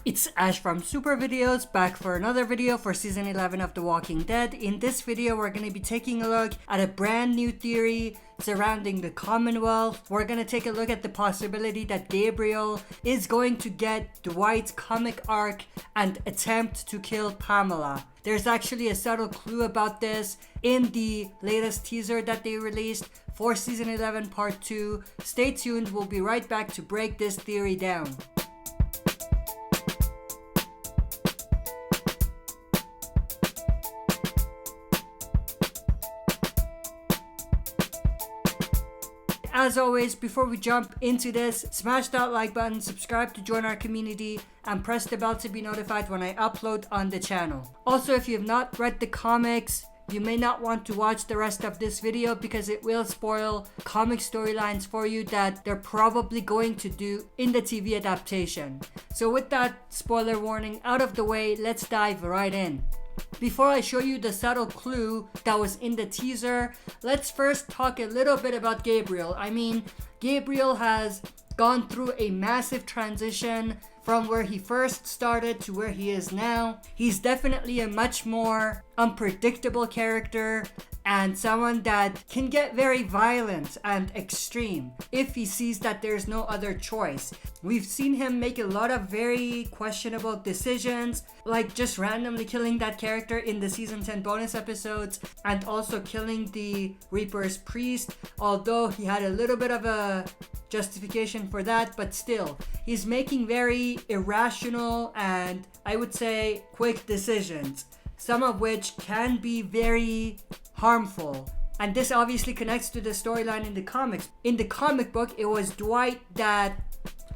It's Ash from Super Videos, back for another video for season 11 of The Walking Dead. In this video, we're going to be taking a look at a brand new theory surrounding the Commonwealth. We're going to take a look at the possibility that Gabriel is going to get Dwight's comic arc and attempt to kill Pamela. There's actually a subtle clue about this in the latest teaser that they released for season 11 part 2. Stay tuned, we'll be right back to break this theory down. As always, before we jump into this, smash that like button, subscribe to join our community, and press the bell to be notified when I upload on the channel. Also, if you have not read the comics, you may not want to watch the rest of this video because it will spoil comic storylines for you that they're probably going to do in the TV adaptation. So with that spoiler warning out of the way, let's dive right in. Before I show you the subtle clue that was in the teaser, let's first talk a little bit about Gabriel. Gabriel has gone through a massive transition from where he first started to where he is now. He's definitely a much more unpredictable character and someone that can get very violent and extreme if he sees that there's no other choice. We've seen him make a lot of very questionable decisions, like just randomly killing that character in the season 10 bonus episodes and also killing the Reaper's priest, although he had a little bit of a justification for that, but still, he's making very irrational and I would say quick decisions, some of which can be very harmful. And this obviously connects to the storyline in the comics. In the comic book, it was Dwight that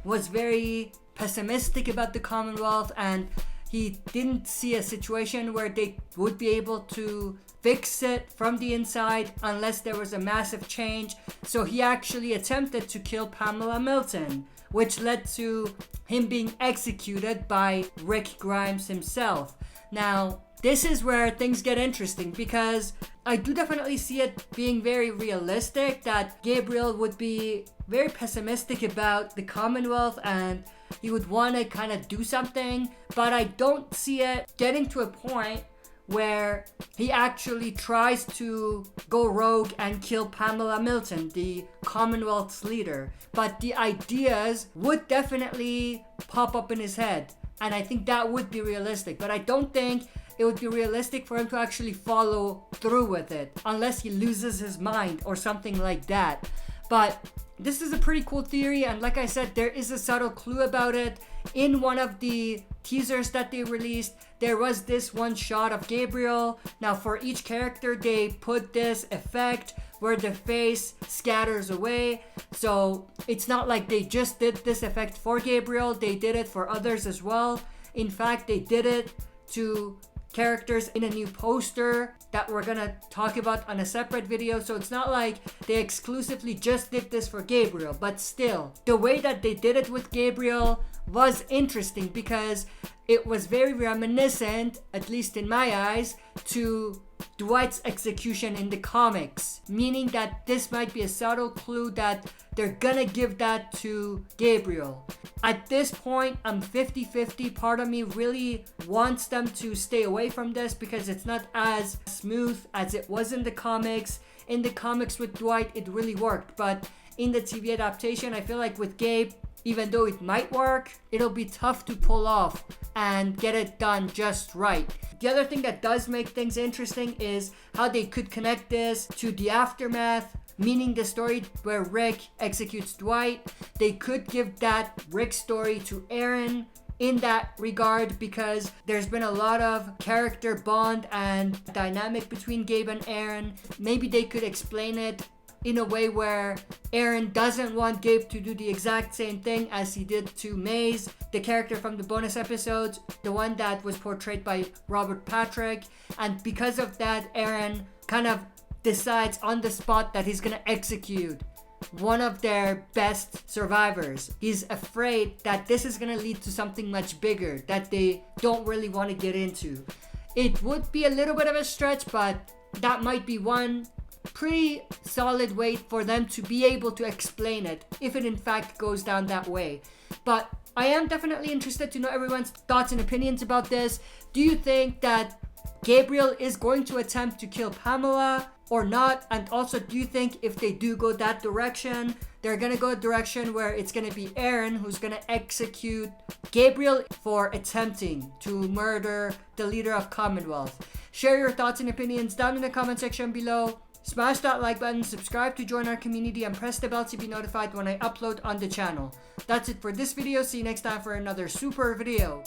was very pessimistic about the Commonwealth, and he didn't see a situation where they would be able to fix it from the inside unless there was a massive change. So he actually attempted to kill Pamela Milton, which led to him being executed by Rick Grimes himself. Now, this is where things get interesting because I do definitely see it being very realistic that Gabriel would be very pessimistic about the Commonwealth and he would want to kind of do something, but I don't see it getting to a point where he actually tries to go rogue and kill Pamela Milton, the Commonwealth's leader. But the ideas would definitely pop up in his head, and I think that would be realistic. But I don't think it would be realistic for him to actually follow through with it unless he loses his mind or something like that. But this is a pretty cool theory, and like I said, there is a subtle clue about it. In one of the teasers that they released, there was this one shot of Gabriel. Now for each character, they put this effect where the face scatters away. So it's not like they just did this effect for Gabriel, they did it for others as well. In fact, they did it to characters in a new poster that we're gonna talk about on a separate video. So it's not like they exclusively just did this for Gabriel, but still, the way that they did it with Gabriel was interesting because it was very reminiscent, at least in my eyes, to Dwight's execution in the comics, meaning that this might be a subtle clue that they're gonna give that to Gabriel. At this point, I'm 50-50. Part of me really wants them to stay away from this because it's not as smooth as it was in the comics. In the comics with Dwight, it really worked, but in the TV adaptation, I feel like with Gabe, even though it might work, it'll be tough to pull off and get it done just right. The other thing that does make things interesting is how they could connect this to the aftermath, meaning the story where Rick executes Dwight. They could give that Rick story to Aaron in that regard because there's been a lot of character bond and dynamic between Gabe and Aaron. Maybe they could explain it in a way where Aaron doesn't want Gabe to do the exact same thing as he did to Maze, the character from the bonus episodes, the one that was portrayed by Robert Patrick. And because of that, Aaron kind of decides on the spot that he's gonna execute one of their best survivors. He's afraid that this is gonna lead to something much bigger that they don't really want to get into. It would be a little bit of a stretch, but that might be one pretty solid way for them to be able to explain it if it in fact goes down that way. But I am definitely interested to know everyone's thoughts and opinions about this. Do you think that Gabriel is going to attempt to kill Pamela or not? And also, do you think if they do go that direction, they're gonna go a direction where it's gonna be Aaron who's gonna execute Gabriel for attempting to murder the leader of Commonwealth? Share your thoughts and opinions down in the comment section below. Smash that like button, subscribe to join our community, and press the bell to be notified when I upload on the channel. That's it for this video. See you next time for another super video.